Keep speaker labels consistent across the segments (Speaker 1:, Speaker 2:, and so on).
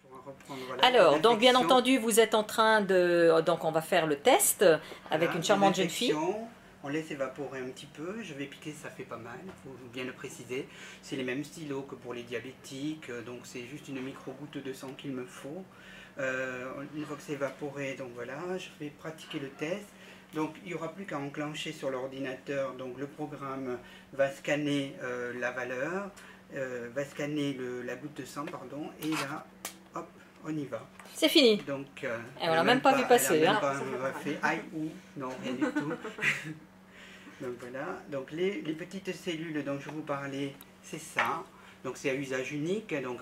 Speaker 1: Pour reprendre, voilà,
Speaker 2: Alors, donc bien
Speaker 1: l'infection.
Speaker 2: entendu, vous êtes en train de... Donc on va faire le test avec
Speaker 1: Voilà,
Speaker 2: une charmante jeune fille.
Speaker 1: l'infection, on laisse évaporer un petit peu. Je vais piquer, ça fait pas mal, il faut bien le préciser. C'est les mêmes stylos que pour les diabétiques, donc c'est juste une micro-goutte de sang qu'il me faut. Une fois que c'est évaporé, donc voilà, je vais pratiquer le test. Donc il n'y aura plus qu'à enclencher sur l'ordinateur, donc le programme va scanner la valeur, va scanner la goutte de sang, pardon, et là, hop, on y va.
Speaker 2: C'est fini.
Speaker 1: Donc,
Speaker 2: Et on l'a même pas vu passer.
Speaker 1: Elle a
Speaker 2: Hein.
Speaker 1: même pas fait aïe ou, non, rien du tout. Donc voilà, donc les petites cellules dont je vous parlais, c'est ça. Donc c'est à usage unique, donc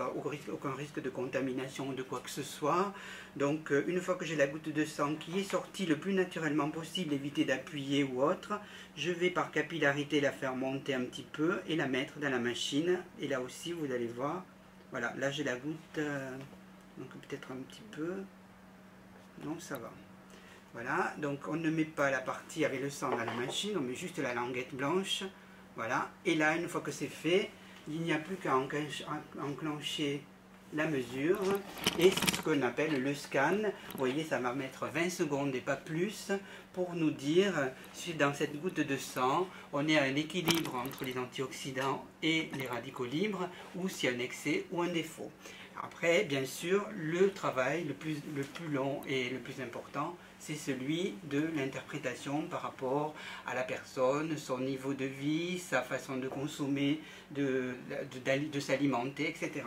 Speaker 1: aucun risque de contamination ou de quoi que ce soit. Donc une fois que j'ai la goutte de sang qui est sortie le plus naturellement possible, éviter d'appuyer ou autre, je vais par capillarité la faire monter un petit peu et la mettre dans la machine. Et là aussi vous allez voir, voilà, là j'ai la goutte, donc peut-être un petit peu, non ça va. Voilà, donc on ne met pas la partie avec le sang dans la machine, on met juste la languette blanche. Voilà, et là, une fois que c'est fait, il n'y a plus qu'à enclencher la mesure. Et c'est ce qu'on appelle le scan. Vous voyez, ça va mettre 20 secondes et pas plus pour nous dire si dans cette goutte de sang, on est à un équilibre entre les antioxydants et les radicaux libres, ou s'il y a un excès ou un défaut. Après, bien sûr, le travail le plus long et le plus important, c'est celui de l'interprétation par rapport à la personne, son niveau de vie, sa façon de consommer, de s'alimenter, etc.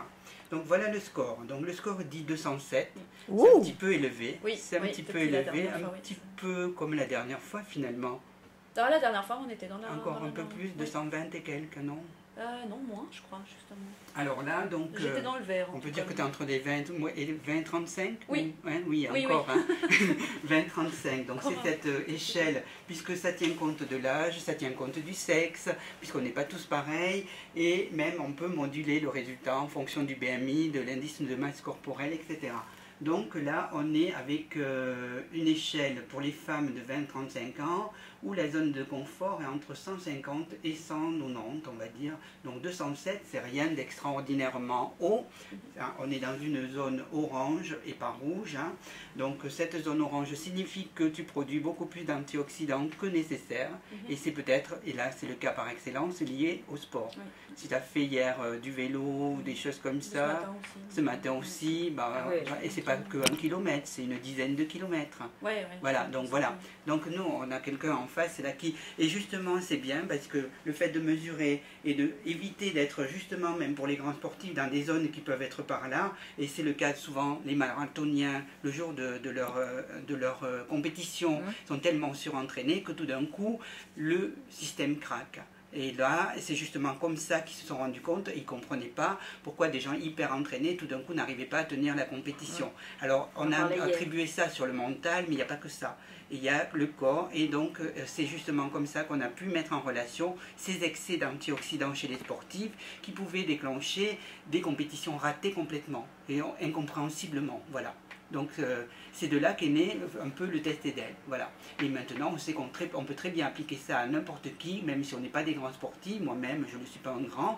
Speaker 1: Donc voilà le score. Donc le score dit 207. C'est un petit peu élevé.
Speaker 3: Oui,
Speaker 1: c'est un petit peu élevé, un petit peu comme la dernière fois finalement.
Speaker 3: Alors, la dernière fois, on était dans la...
Speaker 1: Encore un peu plus, 220 et quelques, non?
Speaker 3: Non, moins, je crois, justement.
Speaker 1: Alors là, donc...
Speaker 3: J'étais dans le vert.
Speaker 1: On peut dire que tu es entre les 20 et 20-35?
Speaker 3: Oui.
Speaker 1: Oui,
Speaker 3: Oui,
Speaker 1: encore. Hein. 20-35. Donc c'est cette échelle, puisque ça tient compte de l'âge, ça tient compte du sexe, puisqu'on n'est pas tous pareils, et même on peut moduler le résultat en fonction du BMI, de l'indice de masse corporelle, etc. Donc là, on est avec une échelle pour les femmes de 20-35 ans, où la zone de confort est entre 150 et 190, on va dire. Donc 207, c'est rien d'extraordinairement haut. On est dans une zone orange et pas rouge. Hein. Donc cette zone orange signifie que tu produis beaucoup plus d'antioxydants que nécessaire. Et c'est peut-être, et là c'est le cas par excellence, lié au sport. Oui. Si tu as fait hier du vélo ou des choses comme ça, ce matin aussi, bah, et c'est pas que 1 kilomètre, c'est une dizaine de kilomètres. Voilà, donc voilà. Donc nous, on a quelqu'un en face là qui... Et justement, c'est bien parce que le fait de mesurer et d'éviter d'être justement, même pour les grands sportifs, dans des zones qui peuvent être par là, et c'est le cas souvent, les marathoniens, le jour de leur compétition, sont tellement surentraînés que tout d'un coup, le système craque. Et là, c'est justement comme ça qu'ils se sont rendus compte, ils ne comprenaient pas pourquoi des gens hyper entraînés, tout d'un coup, n'arrivaient pas à tenir la compétition. Alors, on a attribué ça sur le mental, mais il n'y a pas que ça. Il y a le corps, et donc c'est justement comme ça qu'on a pu mettre en relation ces excès d'antioxydants chez les sportifs qui pouvaient déclencher des compétitions ratées complètement, et incompréhensiblement, voilà. Donc c'est de là qu'est né un peu le test EDEL. Voilà. Et maintenant, on sait qu'on peut très bien appliquer ça à n'importe qui, même si on n'est pas des grands sportifs. Moi-même, je ne suis pas un grand.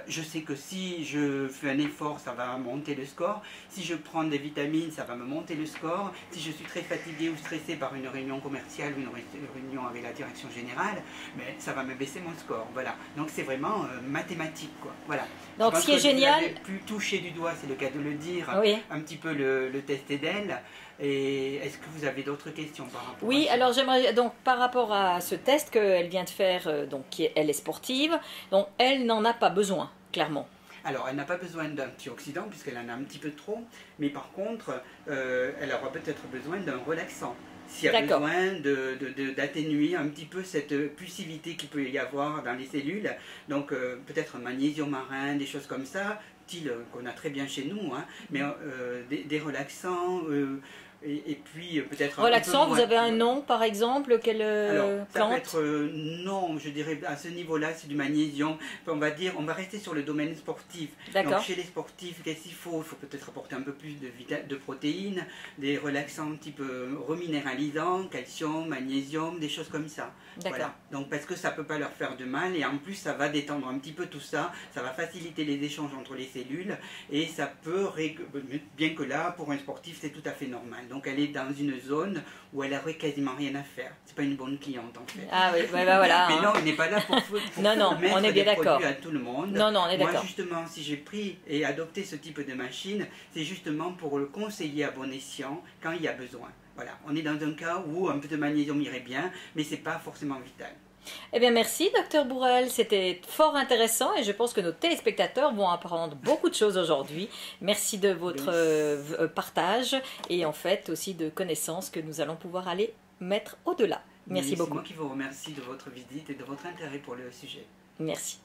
Speaker 1: Je sais que si je fais un effort, ça va monter le score. Si je prends des vitamines, ça va me monter le score. Si je suis très fatigué ou stressé par une réunion commerciale ou une réunion avec la direction générale, mais ça va me baisser mon score. Voilà. Donc c'est vraiment mathématique, quoi. Voilà.
Speaker 2: Donc ce qui est génial...
Speaker 1: Vous avez pu toucher du doigt, c'est le cas de le dire, un petit peu le test EDEL. Et est-ce que vous avez d'autres questions par rapport à ça?
Speaker 2: Oui, alors j'aimerais donc par rapport à ce test qu'elle vient de faire, donc elle est sportive, donc elle n'en a pas besoin, clairement.
Speaker 1: Alors, elle n'a pas besoin d'antioxydants puisqu'elle en a un petit peu trop, mais par contre, elle aura peut-être besoin d'un relaxant. S'il y a besoin d'atténuer un petit peu cette pulsivité qu'il peut y avoir dans les cellules, donc peut-être un magnésium marin, des choses comme ça, qu'on a très bien chez nous, hein, mais des relaxants, Et puis peut-être
Speaker 2: Relaxant,
Speaker 1: un peu
Speaker 2: vous avez un
Speaker 1: moins.
Speaker 2: nom par exemple, quelle
Speaker 1: Alors, ça
Speaker 2: plante?
Speaker 1: peut être non, je dirais à ce niveau-là, c'est du magnésium. Enfin, on va rester sur le domaine sportif.
Speaker 2: D'accord.
Speaker 1: Donc chez les sportifs, qu'est-ce qu'il faut? Il faut peut-être apporter un peu plus de protéines, des relaxants type reminéralisants, calcium, magnésium, des choses comme ça.
Speaker 2: D'accord.
Speaker 1: Voilà. Donc parce que ça peut pas leur faire de mal et en plus ça va détendre un petit peu tout ça, ça va faciliter les échanges entre les cellules et ça peut, bien que là pour un sportif c'est tout à fait normal. Donc elle est dans une zone où elle aurait quasiment rien à faire. C'est pas une bonne cliente en fait.
Speaker 2: Ah oui, ouais, bah voilà.
Speaker 1: Mais
Speaker 2: hein.
Speaker 1: non, on n'est pas là pour
Speaker 2: Non,
Speaker 1: mettre
Speaker 2: on est bien
Speaker 1: des
Speaker 2: d'accord.
Speaker 1: produits à tout le monde.
Speaker 2: Non, on est
Speaker 1: Moi
Speaker 2: d'accord.
Speaker 1: justement, si j'ai pris et adopté ce type de machine, c'est justement pour le conseiller à bon escient quand il y a besoin. Voilà, on est dans un cas où un peu de magnésium irait bien, mais c'est pas forcément vital.
Speaker 2: Eh bien, merci, docteur Bourrel. C'était fort intéressant et je pense que nos téléspectateurs vont apprendre beaucoup de choses aujourd'hui. Merci de votre partage et en fait aussi de connaissances que nous allons pouvoir aller mettre au-delà. Merci beaucoup.
Speaker 1: C'est moi qui vous remercie de votre visite et de votre intérêt pour le sujet.
Speaker 2: Merci.